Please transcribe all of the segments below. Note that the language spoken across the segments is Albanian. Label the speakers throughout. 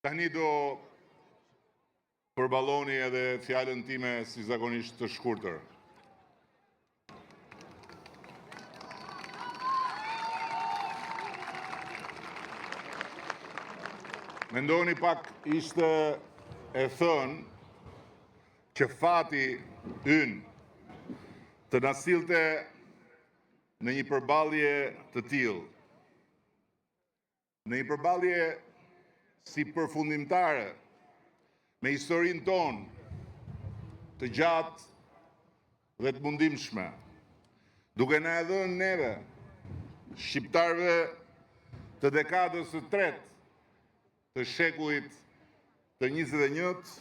Speaker 1: Tani do përballoni edhe fjalën time si zakonisht të shkurtër. Mendoni pak ishte e thënë që fati ynë të na sillte në një përballje të tillë. Në një përballje si përfundimtare me historinë tonë të gjatë dhe të mundimshme, duke na e dhënë neve, shqiptarëve të dekadës së tretë të shekullit të 21,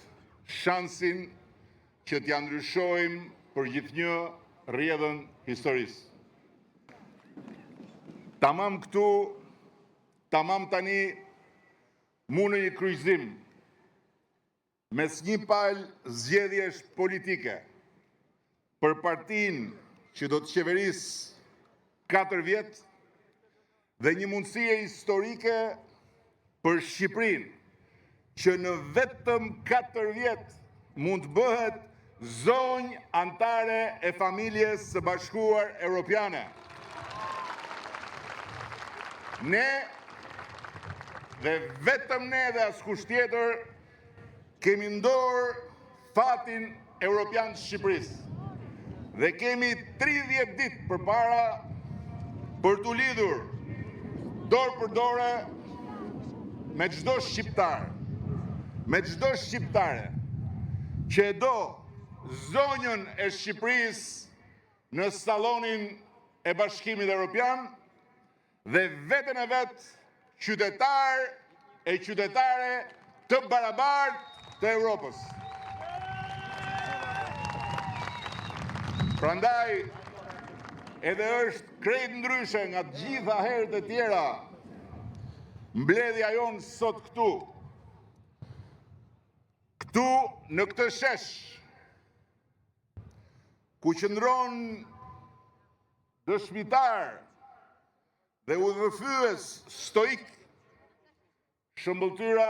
Speaker 1: shansin që t'ja ndryshojmë për gjithnjë rrjedhën historisë. Tamam këtu, tamam tani, mu në një kryqëzim mes një palë zgjedhjesh politike për partinë që do të qeverisë 4 vjet dhe një mundësie historike për Shqipërinë që në vetëm 4 vjet mund të bëhet zonjë antare e familjes së Bashkuar Evropiane. Ne dhe vetëm ne dhe askush tjetër kemi ndorë fatin evropian të Shqipërisë dhe kemi 30 ditë përpara për t'u lidhur dorë për dorë me çdo shqiptar, me çdo shqiptare që e do zonjën e Shqipërisë në sallonin e Bashkimit Evropian dhe veten e vet qytetar e qytetare të barabartë të Europës. Prandaj, edhe është krejt ndryshe nga të gjitha herët e tjera, mbledhja jonë sot këtu në këtë shesh, ku qëndron dëshmitar dhe udhëfyes stoik, shëmbëltyra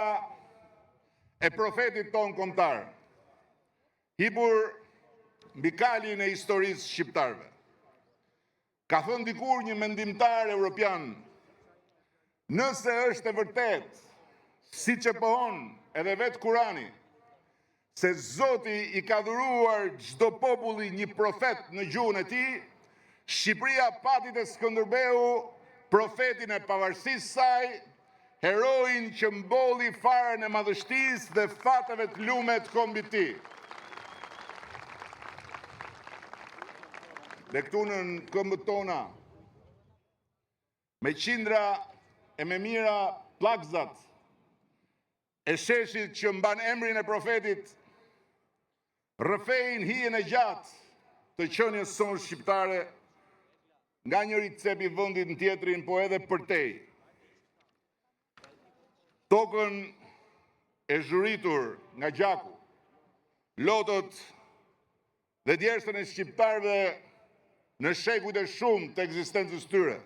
Speaker 1: e profetit ton kombëtar, hipur mbi kalin e historisë shqiptarëve. Ka thënë dikur një mendimtar evropian, nëse është e vërtet, siç e pohon edhe vetë Kurani, se Zoti i ka dhuruar çdo populli një profet në gjuhën e tij, Shqipëria pati te Skënderbeu profetin e pavarësisë saj, heroin që mbolli farën e madhështisë dhe fateve të lume të kombit të tij. Dhe këtu në këmbët tona, me qindra e me mira plakzat e sheshit që mban emrin e profetit, rrëfejnë hijen e gjatë të qenies sonë shqiptare, nga njëri cepi vendit në tjetrin, po edhe përtej. Tokën e zhuritur nga gjaku, lotët dhe djersën e shqiptarëve në shekujt e shumë të ekzistencës tyre,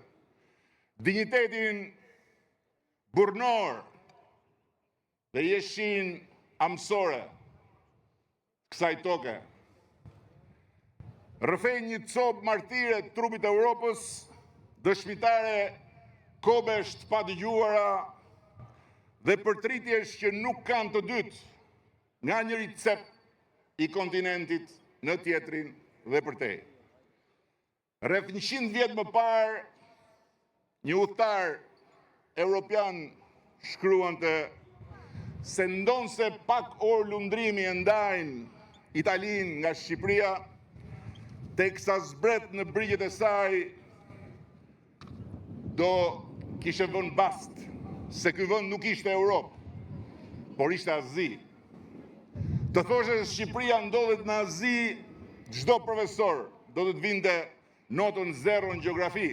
Speaker 1: dinjitetin burnor dhe jeshin amësore kësaj toke. Rrëfej një copë martire të trupit e Europës, dëshmitare kobesh të padëgjuara dhe përtritjesh që nuk kanë të dytë nga njëri cep i kontinentit në tjetrin dhe përtej. Rreth 100 vjet më parë, një udhëtar evropian shkruante se ndonse pak orë lundrimi e ndajnë Italinë nga Shqipëria, teksa zbret në brigjet e saj, do kishe vënë bast, se ky vend nuk ishte Europë, por ishte Azi. Të thoshe se Shqipëria ndodhet në Azi, çdo profesor do të vinte notën 0 në gjeografi,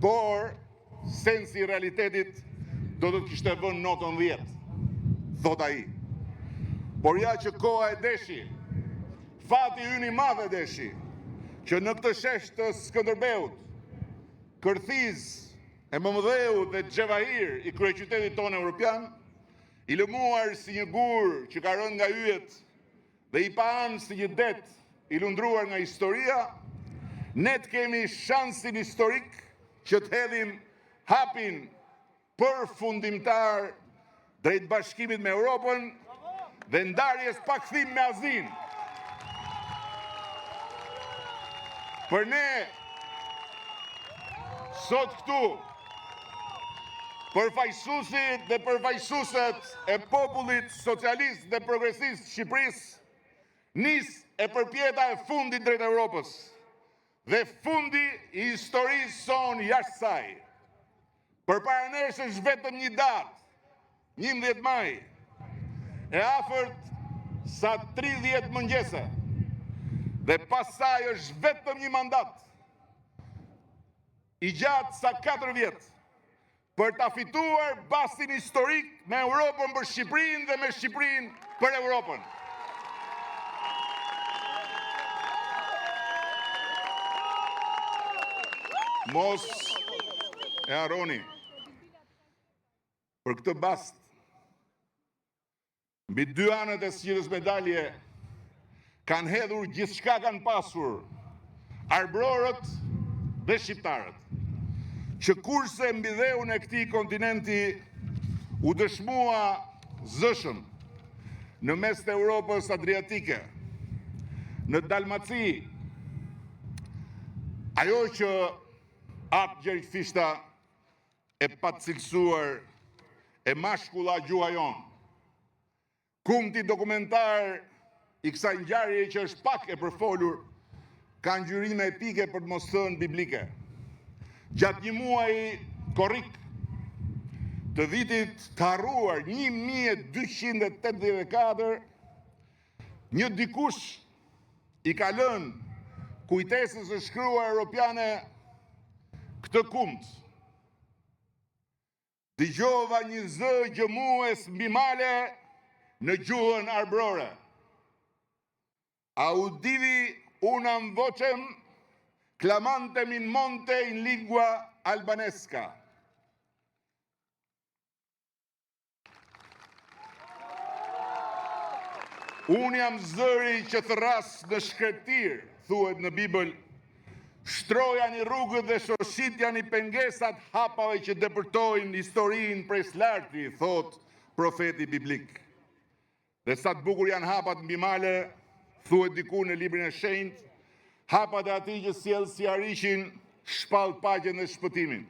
Speaker 1: por sensi i realitetit do të kishte vënë notën 10, thot ai. Por ja që koha e deshi, fati ynë i madh e deshi, që në këtë shesh të Skënderbeut, kërthiz e Mëmdheu dhe Xhevahir i kryeqytetit tonë evropian, I lëmuar si një gur që ka rënë nga yjet dhe i pa anë si një det i lundruar nga historia, ne të kemi shansin historik që të hedhim hapin përfundimtar drejt bashkimit me Europën dhe ndarjes pa kthim me Azinë. Për ne, sot këtu, përfaqësuesit dhe përfaqësueset e popullit socialist dhe progresist Shqipërisë, nis e përpjeta e fundit drejt Europës dhe fundi i historisë sonë jashtë saj. Përpara nesh është vetëm një datë, 11 maj, e afërt sa 30 mëngjese, dhe pasaj është vetëm një mandat, i gjatë sa 4 vjetë, për ta fituar bastin historik me Europën për Shqipërinë dhe me Shqipërinë për Europën. Mos e harroni, për këtë bast, mbi 2 anët e zgjedhjes medalje, kanë hedhur gjithçka kanë pasur, arbrorët dhe shqiptarët, që kurse mbi dheun e këtij kontinenti u dëshmua zëshëm në mes të Europës Adriatike, në Dalmaci, ajo që atë gjergjfishta e pacilësuar e mashkulla gjuha jonë. Kumti dokumentar i kësaj ngjarjeje që është pak e përfolur, ka ngjyrime epike për të mos thënë biblike. Gjatë një muaji korrik të vitit të harruar 1284, një dikush i ka lënë kujtesës së shkruar europiane këtë kumtë. Dëgjova një zë gjëmues mbi male në gjuhën arbrore. Audivi unam vocem clamantem in monte in lingua albanesca. Unë jam zëri që thras në shkretir, thuhet në Bibël, shtroja një rrugët dhe shoshitja një pengesat hapave që depërtojnë historinë prej slarti, thot profeti biblik. Dhe sa të bukur janë hapat mbi male, thuhet diku në librin e shenjtë, hapat e atij që sjell si arishin shpall paqen dhe shpëtimin.